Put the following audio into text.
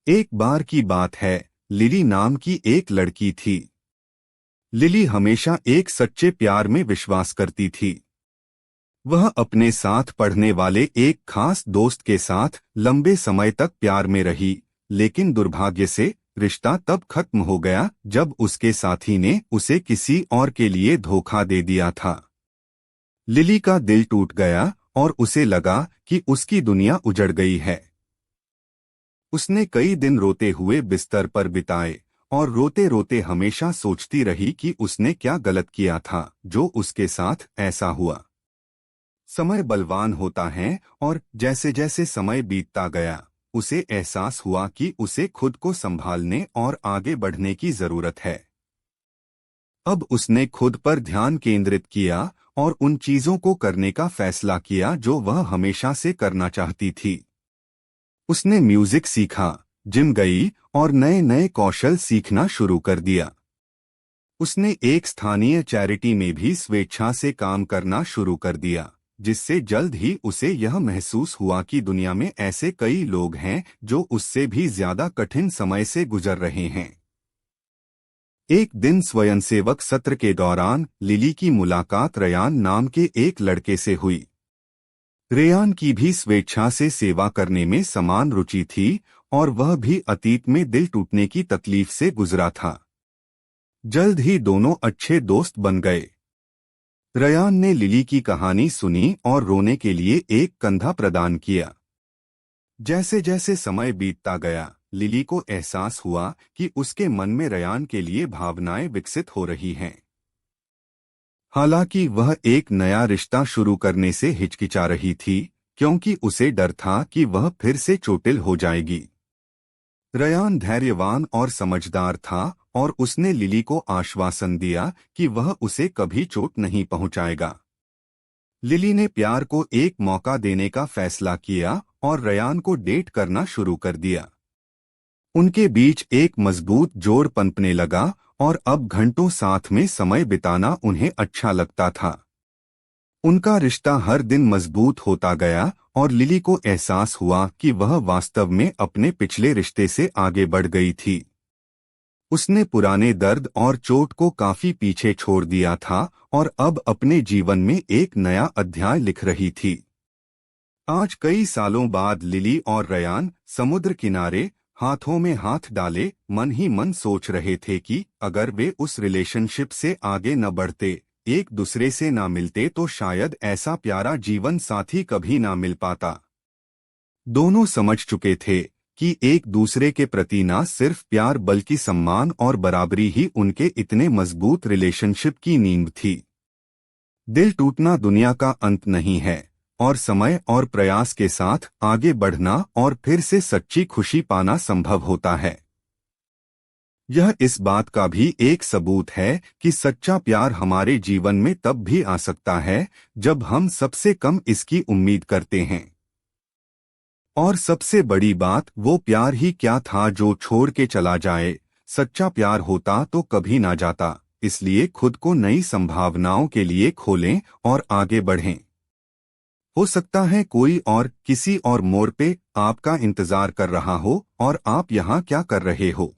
एक बार की बात है, लिली नाम की एक लड़की थी। लिली हमेशा एक सच्चे प्यार में विश्वास करती थी। वह अपने साथ पढ़ने वाले एक खास दोस्त के साथ लंबे समय तक प्यार में रही, लेकिन दुर्भाग्य से रिश्ता तब खत्म हो गया जब उसके साथी ने उसे किसी और के लिए धोखा दे दिया था। लिली का दिल टूट गया और उसे लगा कि उसकी दुनिया उजड़ गई है। उसने कई दिन रोते हुए बिस्तर पर बिताए और रोते रोते हमेशा सोचती रही कि उसने क्या गलत किया था जो उसके साथ ऐसा हुआ। समय बलवान होता है और जैसे जैसे समय बीतता गया उसे एहसास हुआ कि उसे खुद को संभालने और आगे बढ़ने की जरूरत है। अब उसने खुद पर ध्यान केंद्रित किया और उन चीजों को करने का फैसला किया जो वह हमेशा से करना चाहती थी। उसने म्यूजिक सीखा, जिम गई और नए नए कौशल सीखना शुरू कर दिया। उसने एक स्थानीय चैरिटी में भी स्वेच्छा से काम करना शुरू कर दिया, जिससे जल्द ही उसे यह महसूस हुआ कि दुनिया में ऐसे कई लोग हैं जो उससे भी ज्यादा कठिन समय से गुजर रहे हैं। एक दिन स्वयंसेवक सत्र के दौरान लिली की मुलाकात रेयान नाम के एक लड़के से हुई। रेयान की भी स्वेच्छा से सेवा करने में समान रुचि थी और वह भी अतीत में दिल टूटने की तकलीफ से गुजरा था। जल्द ही दोनों अच्छे दोस्त बन गए। रेयान ने लिली की कहानी सुनी और रोने के लिए एक कंधा प्रदान किया। जैसे जैसे समय बीतता गया, लिली को एहसास हुआ कि उसके मन में रेयान के लिए भावनाएं विकसित हो रही हैं। हालांकि वह एक नया रिश्ता शुरू करने से हिचकिचा रही थी, क्योंकि उसे डर था कि वह फिर से चोटिल हो जाएगी। रेयान धैर्यवान और समझदार था और उसने लिली को आश्वासन दिया कि वह उसे कभी चोट नहीं पहुंचाएगा। लिली ने प्यार को एक मौका देने का फैसला किया और रेयान को डेट करना शुरू कर दिया। उनके बीच एक मजबूत जोड़ पनपने लगा और अब घंटों साथ में समय बिताना उन्हें अच्छा लगता था। उनका रिश्ता हर दिन मजबूत होता गया और लिली को एहसास हुआ कि वह वास्तव में अपने पिछले रिश्ते से आगे बढ़ गई थी। उसने पुराने दर्द और चोट को काफी पीछे छोड़ दिया था और अब अपने जीवन में एक नया अध्याय लिख रही थी। आज कई सालों बाद लिली और रेयान समुद्र किनारे हाथों में हाथ डाले मन ही मन सोच रहे थे कि अगर वे उस रिलेशनशिप से आगे न बढ़ते, एक दूसरे से ना मिलते, तो शायद ऐसा प्यारा जीवन साथी कभी ना मिल पाता। दोनों समझ चुके थे कि एक दूसरे के प्रति ना सिर्फ प्यार बल्कि सम्मान और बराबरी ही उनके इतने मजबूत रिलेशनशिप की नींव थी। दिल टूटना दुनिया का अंत नहीं है और समय और प्रयास के साथ आगे बढ़ना और फिर से सच्ची खुशी पाना संभव होता है। यह इस बात का भी एक सबूत है कि सच्चा प्यार हमारे जीवन में तब भी आ सकता है जब हम सबसे कम इसकी उम्मीद करते हैं। और सबसे बड़ी बात, वो प्यार ही क्या था जो छोड़ के चला जाए। सच्चा प्यार होता तो कभी ना जाता, इसलिए खुद को नई संभावनाओं के लिए खोलें और आगे बढ़ें। हो सकता है कोई और किसी और मोड़ पे आपका इंतजार कर रहा हो और आप यहाँ क्या कर रहे हो।